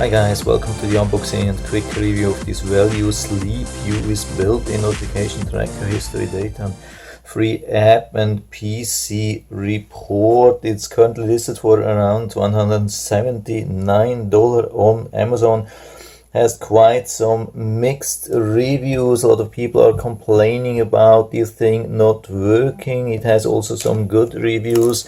Hi guys, welcome to the unboxing and quick review of this Wellue SleepU with built-in notification tracker, history, data, and free app and PC report. It's currently listed for around $179 on Amazon. Has quite some mixed reviews. A lot of people are complaining about this thing not working. It has also some good reviews.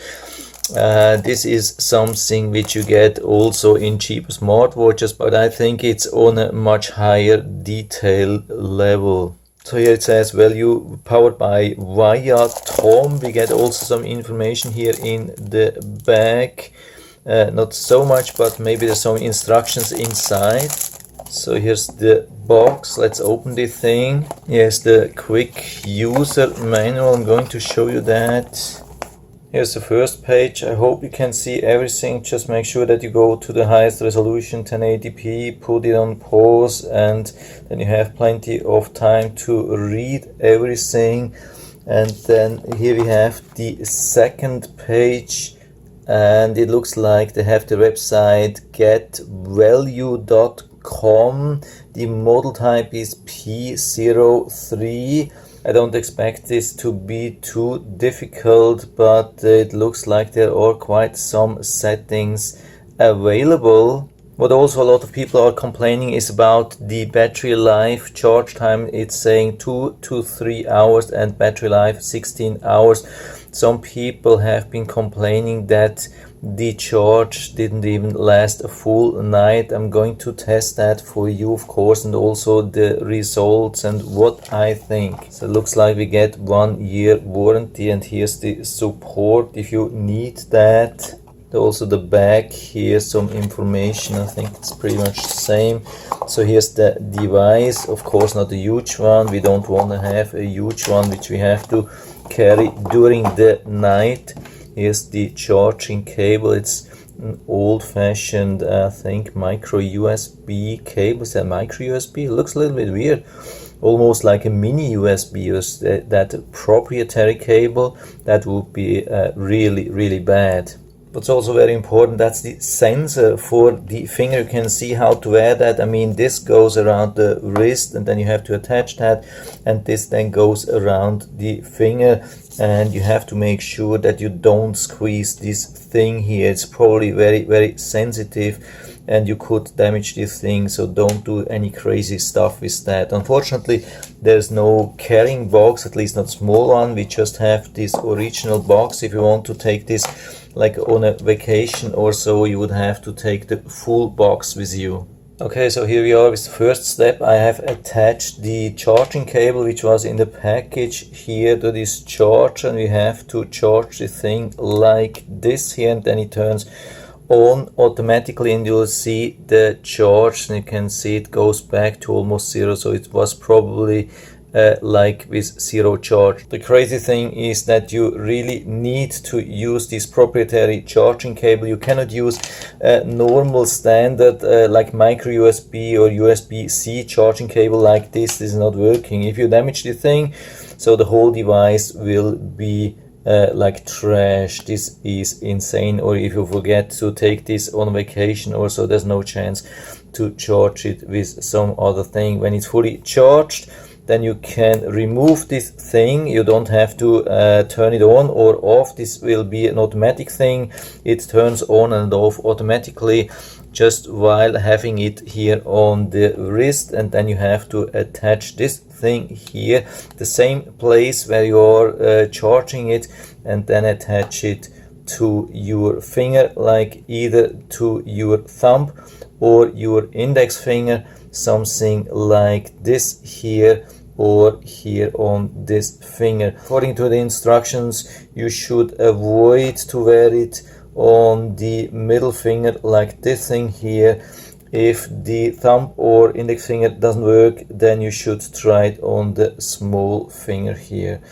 This is something which you get also in cheaper smartwatches, but I think it's on a much higher detail level. So here it says Wellue powered by Vibrates. We get also some information here in the back. Not so much, but maybe there's some instructions inside. So here's the box. Let's open the thing. Here's the quick user manual. I'm going to show you that. Here's the first page. I hope you can see everything. Just make sure that you go to the highest resolution 1080p, put it on pause, and then you have plenty of time to read everything. And then here we have the second page, and it looks like they have the website getwellue.com. The model type is P03. I don't expect this to be too difficult, but it looks like there are quite some settings available. What also a lot of people are complaining is about the battery life. Charge time, it's saying 2 to 3 hours, and battery life 16 hours. Some people have been complaining that the charge didn't even last a full night. I'm going to test that for you, of course, and also the results and what I think. So it looks like we get 1 year warranty, and here's the support if you need that. Also the back, here's some information. I think it's pretty much the same. So here's the device, of course not a huge one. We don't want to have a huge one which we have to carry during the night. Here's the charging cable. It's an old-fashioned, I think, micro USB cable. Is that micro USB? It looks a little bit weird, almost like a mini USB. That proprietary cable, that would be really bad. What's also very important, that's the sensor for the finger. You can see how to wear that. I mean, this goes around the wrist, and then you have to attach that, and this then goes around the finger, and you have to make sure that you don't squeeze this thing here. It's probably very sensitive, and you could damage this thing, so don't do any crazy stuff with that. Unfortunately, there's no carrying box, at least not small one. We just have this original box. If you want to take this like on a vacation or so, you would have to take the full box with you. Okay, so here we are with the first step. I have attached the charging cable which was in the package here to this charger, and we have to charge the thing like this here, and then it turns on automatically, and you'll see the charge, and you can see it goes back to almost zero. So it was probably like with zero charge. The crazy thing is that you really need to use this proprietary charging cable. You cannot use a normal standard like micro USB or USB-C charging cable like this. This is not working. If you damage the thing, so the whole device will be like trash. This is insane. Or if you forget to take this on vacation or so, there's no chance to charge it with some other thing. When it's fully charged, then you can remove this thing. You don't have to turn it on or off. This will be an automatic thing. It turns on and off automatically just while having it here on the wrist, and then you have to attach this thing here, the same place where you're charging it, and then attach it to your finger, like either to your thumb or your index finger, something like this here, or here on this finger. According to the instructions, you should avoid to wear it on the middle finger like this thing here. If the thumb or index finger doesn't work, then you should try it on the small finger here.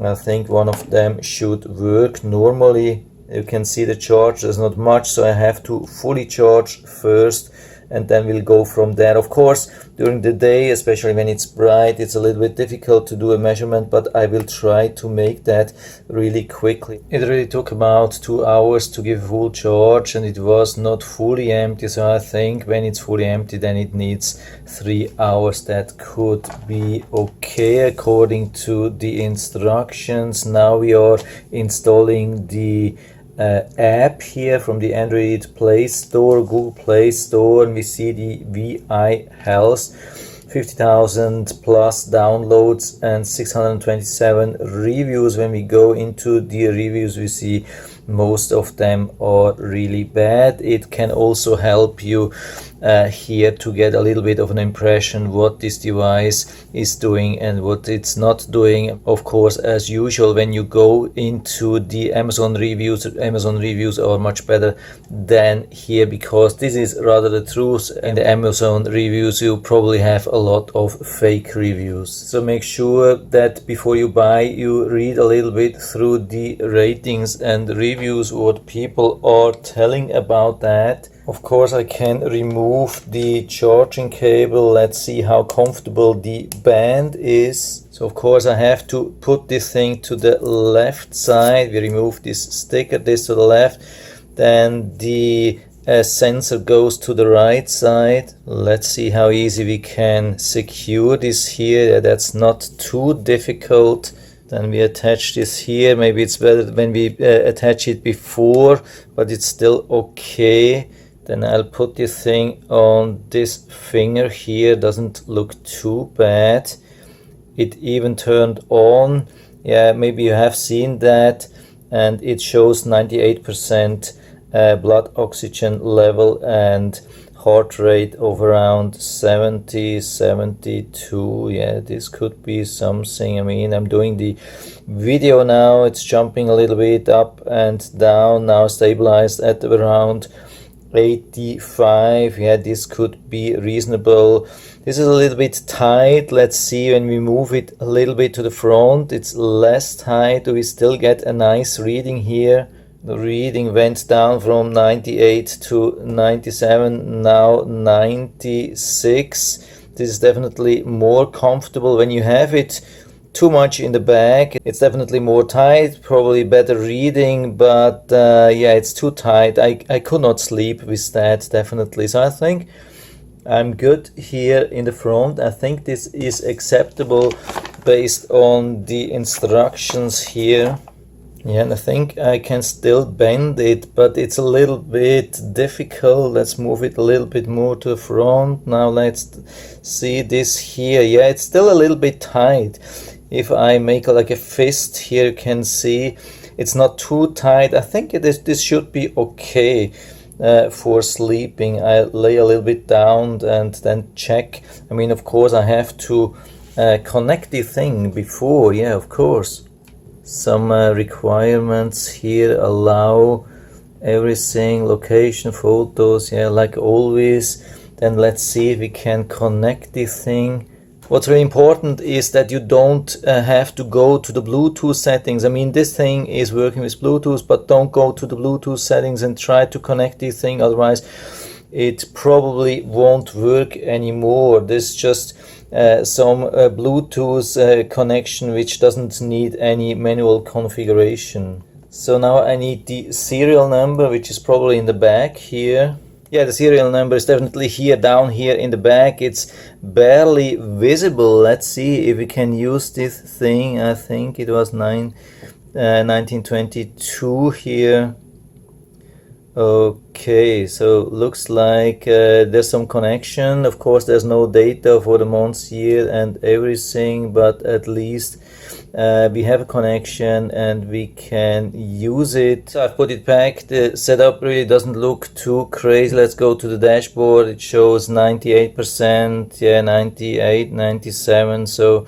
I think one of them should work normally. You can see the charge, there's not much, so I have to fully charge first, and then we'll go from there. Of course, during the day, especially when it's bright, it's a little bit difficult to do a measurement, but I will try to make that really quickly. It really took about 2 hours to give full charge, and it was not fully empty, so I think when it's fully empty then it needs 3 hours. That could be okay according to the instructions. Now we are installing the app here from the Android Play Store, Google Play Store, and we see the VI Health, 50,000 plus downloads and 627 reviews. When we go into the reviews, we see most of them are really bad. It can also help you here to get a little bit of an impression what this device is doing and what it's not doing. Of course, as usual, when you go into the Amazon reviews are much better than here, because this is rather the truth. In the Amazon reviews you probably have a lot of fake reviews, so make sure that before you buy you read a little bit through the ratings and reviews, what people are telling about that. Of course, I can remove the charging cable. Let's see how comfortable the band is. So of course I have to put this thing to the left side. We remove this sticker, this to the left, then the sensor goes to the right side. Let's see how easy we can secure this here. That's not too difficult. Then we attach this here. Maybe it's better when we attach it before, but it's still okay. Then I'll put this thing on this finger here. Doesn't look too bad. It even turned on. Yeah, maybe you have seen that, and it shows 98% blood oxygen level and heart rate of around 70, 72. Yeah, this could be something. I mean, I'm doing the video now. It's jumping a little bit up and down. Now stabilized at around 85. Yeah, this could be reasonable. This is a little bit tight. Let's see when we move it a little bit to the front. It's less tight. We still get a nice reading here. The reading went down from 98 to 97, now 96. This is definitely more comfortable. When you have it too much in the back, it's definitely more tight, probably better reading, but yeah, it's too tight. I could not sleep with that, definitely. So I think I'm good here in the front. I think this is acceptable based on the instructions here. Yeah, and I think I can still bend it, but it's a little bit difficult. Let's move it a little bit more to the front. Now let's see this here. Yeah, it's still a little bit tight. If I make like a fist here, you can see it's not too tight. I think this should be okay for sleeping. I lay a little bit down and then check. I mean, of course, I have to connect the thing before. Yeah, of course. Some requirements here: allow everything, location, photos, yeah, like always. Then let's see if we can connect this thing. What's really important is that you don't have to go to the Bluetooth settings. I mean, this thing is working with Bluetooth, but don't go to the Bluetooth settings and try to connect this thing, otherwise it probably won't work anymore. This is just some Bluetooth connection which doesn't need any manual configuration. So now I need the serial number, which is probably in the back here. Yeah, the serial number is definitely here, down here in the back. It's barely visible. Let's see if we can use this thing. I think it was 1922 here. Okay, so looks like there's some connection. Of course, there's no data for the month, year and everything, but at least we have a connection and we can use it. So I've put it back. The setup really doesn't look too crazy. Let's go to the dashboard. It shows 98%, yeah, 98, 97. So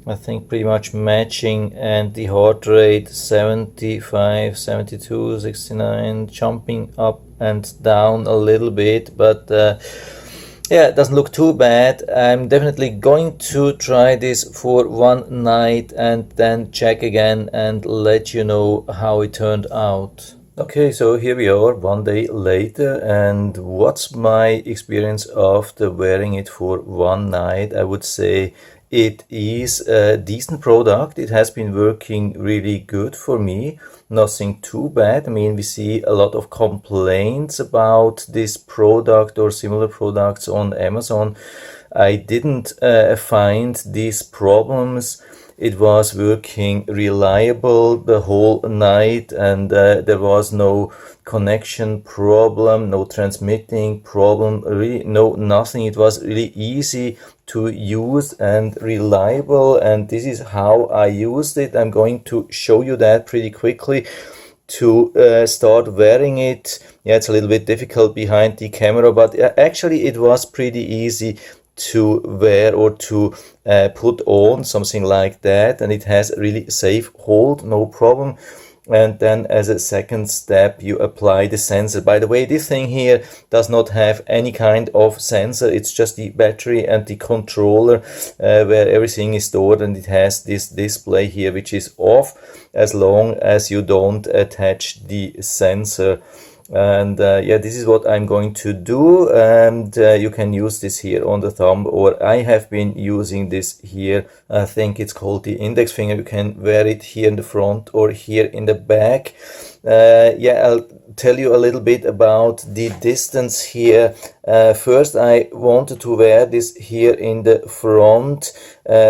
I think pretty much matching, and the heart rate 75, 72, 69, jumping up and down a little bit, but yeah, it doesn't look too bad. I'm definitely going to try this for one night and then check again and let you know how it turned out. Okay, so here we are 1 day later, and what's my experience after wearing it for one night? I would say it is a decent product. It has been working really good for me. Nothing too bad. I mean, we see a lot of complaints about this product or similar products on Amazon. I didn't find these problems. It was working reliable the whole night, and there was no connection problem, no transmitting problem, really no nothing. It was really easy to use and reliable, and this is how I used it. I'm going to show you that pretty quickly. To start wearing it, yeah, it's a little bit difficult behind the camera, but actually it was pretty easy to wear or to put on, something like that, and it has a really safe hold, no problem. And then as a second step, you apply the sensor. By the way, this thing here does not have any kind of sensor. It's just the battery and the controller where everything is stored, and it has this display here which is off as long as you don't attach the sensor. And yeah, this is what I'm going to do, and you can use this here on the thumb, or I have been using this here. I think it's called the index finger. You can wear it here in the front or here in the back. Yeah, I'll tell you a little bit about the distance here. First, I wanted to wear this here in the front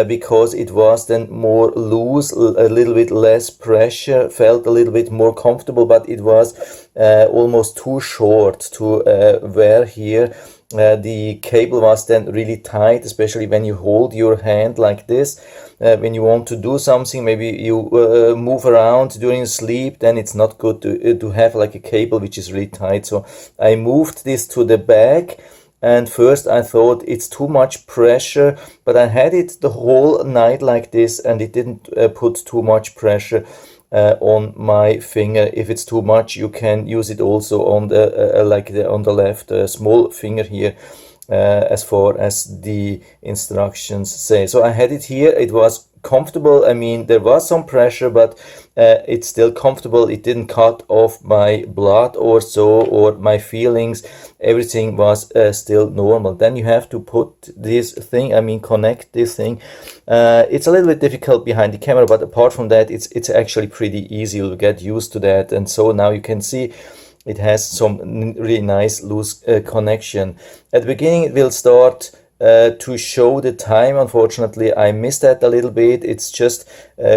because it was then more loose, a little bit less pressure, felt a little bit more comfortable, but it was almost too short to wear here. The cable was then really tight, especially when you hold your hand like this. When you want to do something, maybe you move around during sleep, then it's not good to have like a cable which is really tight. So I moved this to the back, and first I thought it's too much pressure, but I had it the whole night like this, and it didn't put too much pressure on my finger. If it's too much, you can use it also on the on the left small finger here, as far as the instructions say. So I had it here. It was comfortable. I mean, there was some pressure, but it's still comfortable. It didn't cut off my blood or so, or my feelings. Everything was still normal. Then you have to put this thing, I mean connect this thing. It's a little bit difficult behind the camera, but apart from that, it's actually pretty easy. You'll get used to that. And so now you can see it has some really nice loose connection. At the beginning it will start to show the time. Unfortunately, I missed that a little bit. It's just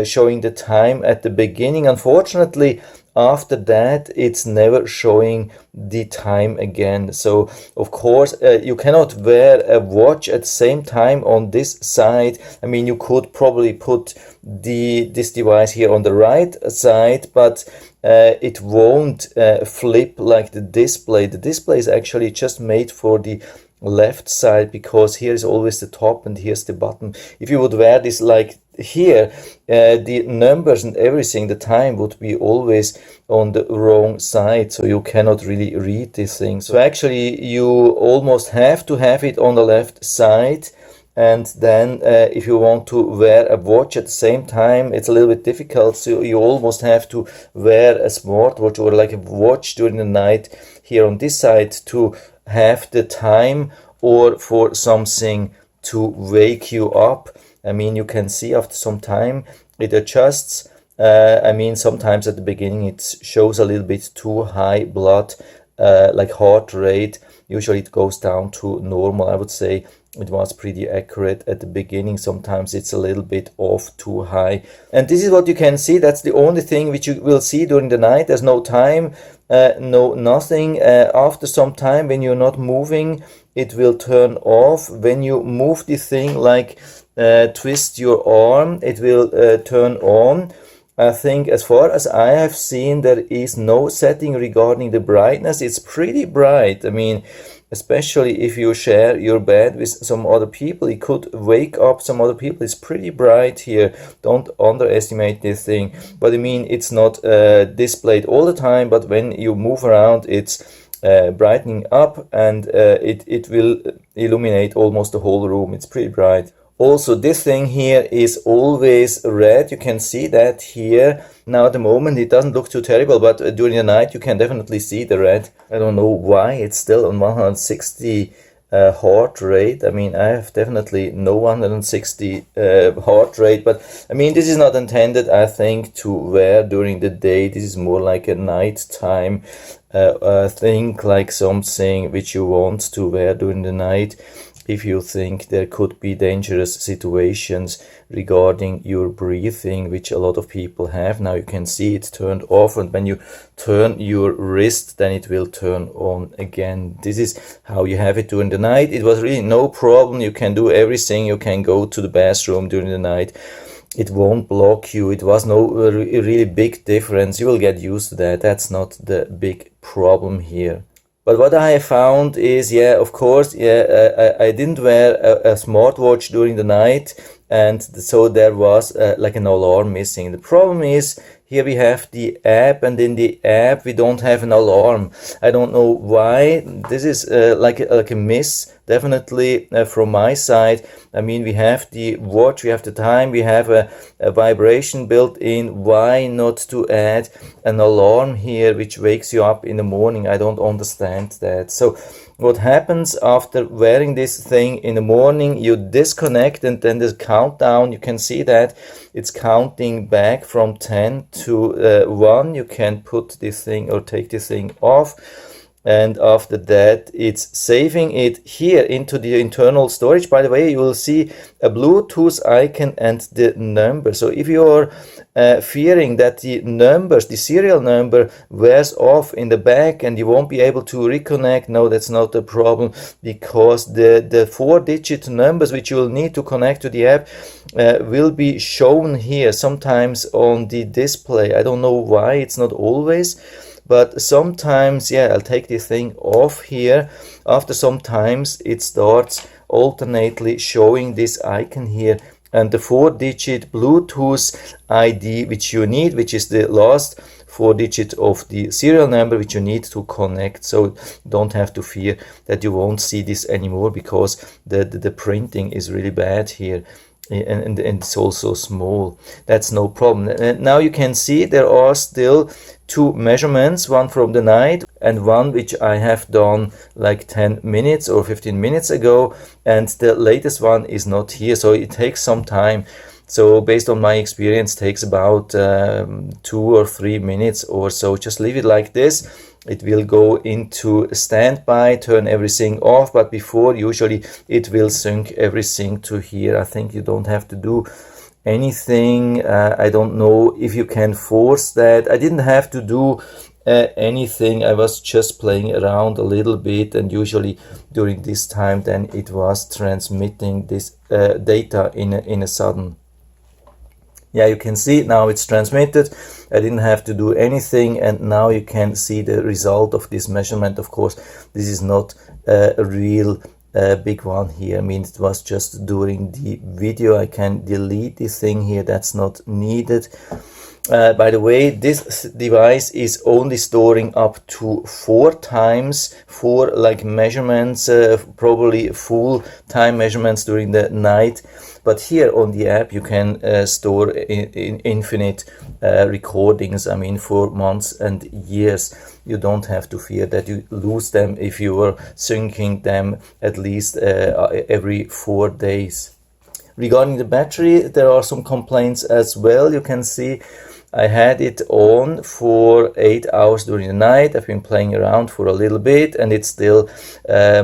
showing the time at the beginning. Unfortunately, after that it's never showing the time again. So of course you cannot wear a watch at the same time on this side. I mean, you could probably put this device here on the right side, but it won't flip like the display. The display is actually just made for the left side, because here is always the top and here's the bottom. If you would wear this like here, the numbers and everything, the time would be always on the wrong side, so you cannot really read this thing. So actually you almost have to have it on the left side. And then if you want to wear a watch at the same time, it's a little bit difficult. So you almost have to wear a smartwatch or like a watch during the night here on this side to have the time, or for something to wake you up. I mean, you can see after some time it adjusts. I mean, sometimes at the beginning it shows a little bit too high blood, like heart rate. Usually it goes down to normal. I would say it was pretty accurate at the beginning. Sometimes it's a little bit off, too high. And this is what you can see. That's the only thing which you will see during the night. There's no time, no nothing. After some time, when you're not moving, it will turn off. When you move the thing, like twist your arm, it will turn on. I think as far as I have seen, there is no setting regarding the brightness. It's pretty bright. I mean, especially if you share your bed with some other people, it could wake up some other people. It's pretty bright here. Don't underestimate this thing. But I mean, it's not displayed all the time, but when you move around, it's brightening up, and it will illuminate almost the whole room. It's pretty bright. Also, this thing here is always red. You can see that here. Now at the moment it doesn't look too terrible, but during the night you can definitely see the red. I don't know why it's still on 160 heart rate. I mean, I have definitely no 160 heart rate, but I mean, this is not intended, I think, to wear during the day. This is more like a nighttime thing, like something which you want to wear during the night if you think there could be dangerous situations regarding your breathing, which a lot of people have. Now you can see it's turned off, and when you turn your wrist, then it will turn on again. This is how you have it during the night. It was really no problem. You can do everything. You can go to the bathroom during the night. It won't block you. It was no really big difference. You will get used to that. That's not the big problem here. But what I found is, yeah, of course, yeah, I didn't wear a smartwatch during the night, and so there was like an alarm missing. The problem is, here we have the app, and in the app we don't have an alarm. I don't know why. This is like a miss, definitely from my side. I mean, we have the watch, we have the time, we have a vibration built in. Why not to add an alarm here which wakes you up in the morning? I don't understand that. So what happens after wearing this thing in the morning? You disconnect, and then the countdown, you can see that it's counting back from 10 to 1. You can put this thing or take this thing off, and after that it's saving it here into the internal storage. By the way, you will see a Bluetooth icon and the number. So if you're fearing that the numbers, the serial number, wears off in the back and you won't be able to reconnect, no, that's not a problem, because the 4-digit numbers which you will need to connect to the app will be shown here sometimes on the display. I don't know why, it's not always, but sometimes, yeah, I'll take this thing off here. After some times it starts alternately showing this icon here, and the 4-digit Bluetooth ID which you need, which is the last 4-digit of the serial number which you need to connect. So don't have to fear that you won't see this anymore, because the printing is really bad here. And it's also small. That's no problem. And now you can see there are still 2 measurements, one from the night and one which I have done like 10 minutes or 15 minutes ago, and the latest one is not here, so it takes some time. So based on my experience, takes about 2 or 3 minutes or so. Just leave it like this. It will go into standby, turn everything off, but before, usually it will sync everything to here. I think you don't have to do anything. I don't know if you can force that. I didn't have to do anything. I was just playing around a little bit, and usually during this time then it was transmitting this data in a sudden. Yeah, you can see now it's transmitted. I didn't have to do anything, and now you can see the result of this measurement. Of course, this is not a real big one here. I mean, it was just during the video. I can delete this thing here. That's not needed. By the way, this device is only storing up to 4 times, 4 like measurements, probably full time measurements during the night. But here on the app you can store in infinite recordings. I mean, for months and years. You don't have to fear that you lose them if you are syncing them at least every 4 days. Regarding the battery, there are some complaints as well. You can see I had it on for 8 hours during the night. I've been playing around for a little bit, and it's still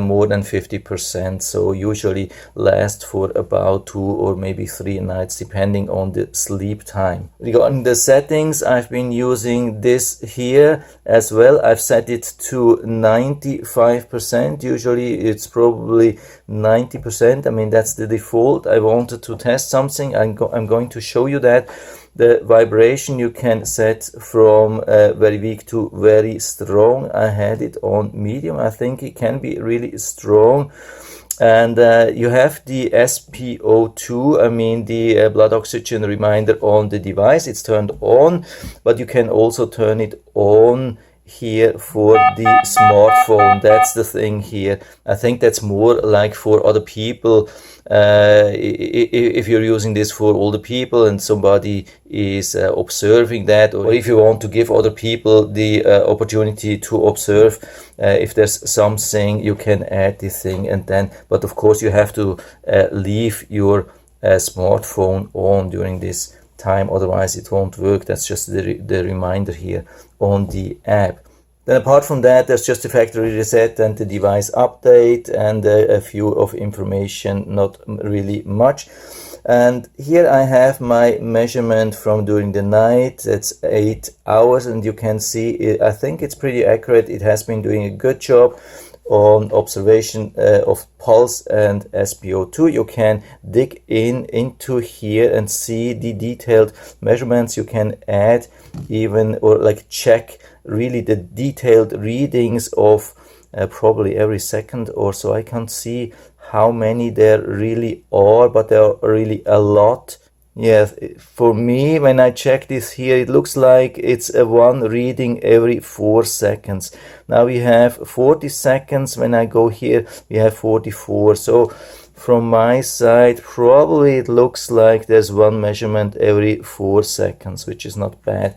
more than 50%. So usually lasts for about 2 or maybe 3 nights, depending on the sleep time. Regarding the settings, I've been using this here as well. I've set it to 95%. Usually it's probably 90%. I mean, that's the default. I wanted to test something. I'm going to show you that. The vibration you can set from very weak to very strong. I had it on medium. I think it can be really strong. And you have the SPO2, I mean the blood oxygen reminder on the device. It's turned on, but you can also turn it on here for the smartphone. That's the thing here. I think that's more like for other people. If you're using this for older people and somebody is observing that, or if you want to give other people the opportunity to observe if there's something, you can add this thing. And then, but of course you have to leave your smartphone on during this time, otherwise it won't work. That's just the reminder here on the app. Then apart from that, there's just the factory reset and the device update and a few of information, not really much. And here I have my measurement from during the night. It's 8 hours, and you can see I think it's pretty accurate. It has been doing a good job on observation of pulse and SpO2. You can dig into here and see the detailed measurements. You can add even, or like check really the detailed readings of probably every second or so. I can't see how many there really are, but there are really a lot. Yes, for me, when I check this here, it looks like it's a one reading every 4 seconds. Now we have 40 seconds. When I go here, we have 44. So from my side, probably it looks like there's one measurement every 4 seconds, which is not bad.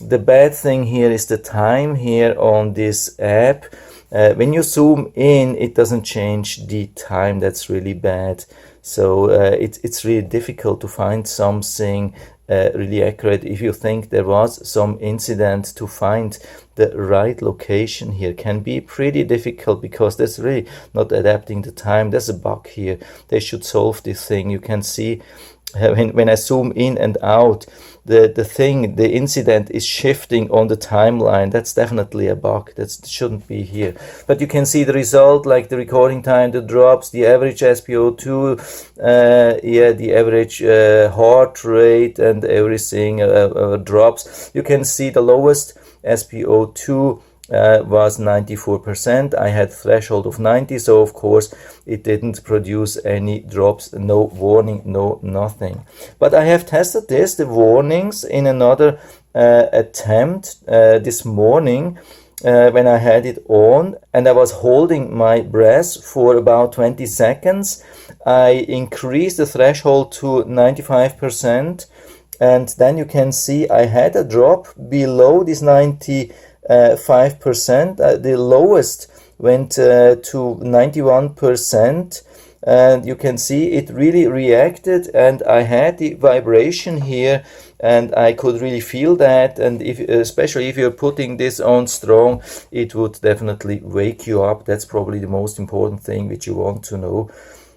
The bad thing here is the time here on this app. When you zoom in, it doesn't change the time. That's really bad. So it's really difficult to find something really accurate. If you think there was some incident, to find the right location here can be pretty difficult, because that's really not adapting the time. There's a bug here. They should solve this thing. You can see when I zoom in and out, the incident is shifting on the timeline. That's definitely a bug. That shouldn't be here. But you can see the result, like the recording time, the drops, the average SpO2, yeah, the average heart rate and everything drops. You can see the lowest SpO2 was 94%. I had threshold of 90, so of course it didn't produce any drops, no warning, no nothing. But I have tested this, the warnings, in another attempt this morning when I had it on and I was holding my breath for about 20 seconds. I increased the threshold to 95%, and then you can see I had a drop below this 95%. The lowest went to 91%, and you can see it really reacted, and I had the vibration here and I could really feel that. And especially if you're putting this on strong, it would definitely wake you up. That's probably the most important thing which you want to know.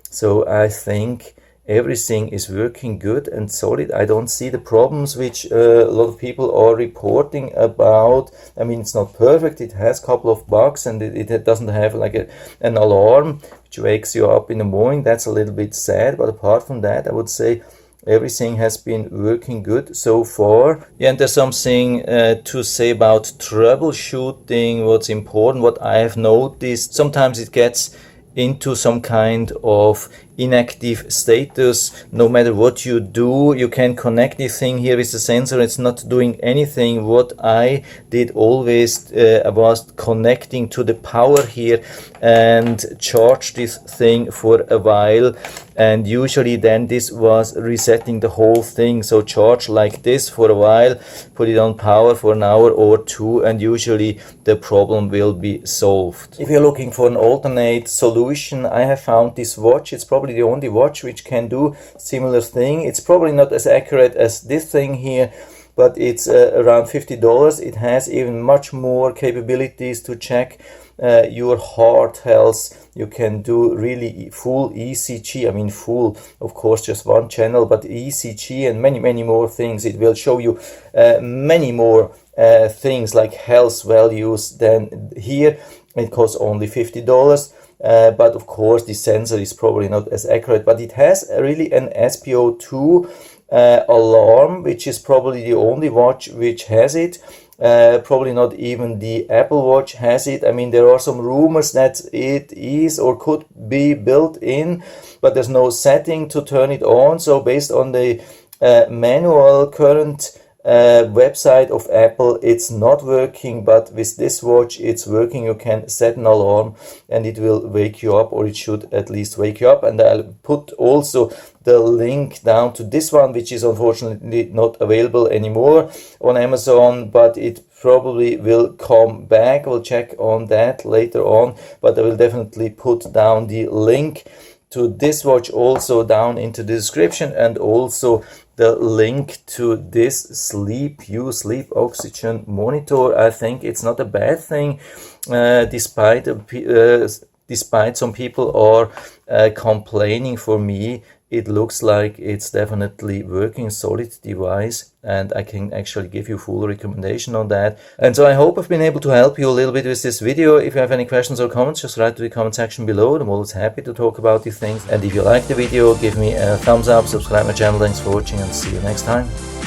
So I think everything is working good and solid. I don't see the problems which a lot of people are reporting about. I mean, it's not perfect. It has a couple of bugs, and it doesn't have like an alarm which wakes you up in the morning. That's a little bit sad. But apart from that, I would say everything has been working good so far. Yeah, and there's something to say about troubleshooting. What's important, what I have noticed, sometimes it gets into some kind of inactive status. No matter what you do, you can connect this thing here with the sensor. It's not doing anything. What I did always was connecting to the power here and charge this thing for a while, and usually then this was resetting the whole thing. So charge like this for a while, put it on power for an hour or two, and usually the problem will be solved. If you're looking for an alternate solution, I have found this watch. It's probably the only watch which can do similar thing. It's probably not as accurate as this thing here, but it's around $50. It has even much more capabilities to check your heart health. You can do really full ECG. I mean full, of course, just one channel, but ECG and many more things. It will show you many more things like health values than here. It costs only $50. But of course the sensor is probably not as accurate, but it has really an SpO2 alarm, which is probably the only watch which has it. Probably not even the Apple Watch has it. I mean, there are some rumors that it is or could be built in, but there's no setting to turn it on. So based on the manual current website of Apple it's not working, but with this watch it's working. You can set an alarm and it will wake you up, or it should at least wake you up. And I'll put also the link down to this one, which is unfortunately not available anymore on Amazon, but it probably will come back. We'll check on that later on, but I will definitely put down the link to this watch also down into the description, and also the link to this SleepU sleep oxygen monitor. I think it's not a bad thing, despite some people are complaining. For me, it looks like it's definitely working, solid device, and I can actually give you full recommendation on that. And so I hope I've been able to help you a little bit with this video. If you have any questions or comments, just write to the comment section below. I'm always happy to talk about these things. And if you like the video, give me a thumbs up, subscribe my channel. Thanks for watching, and see you next time.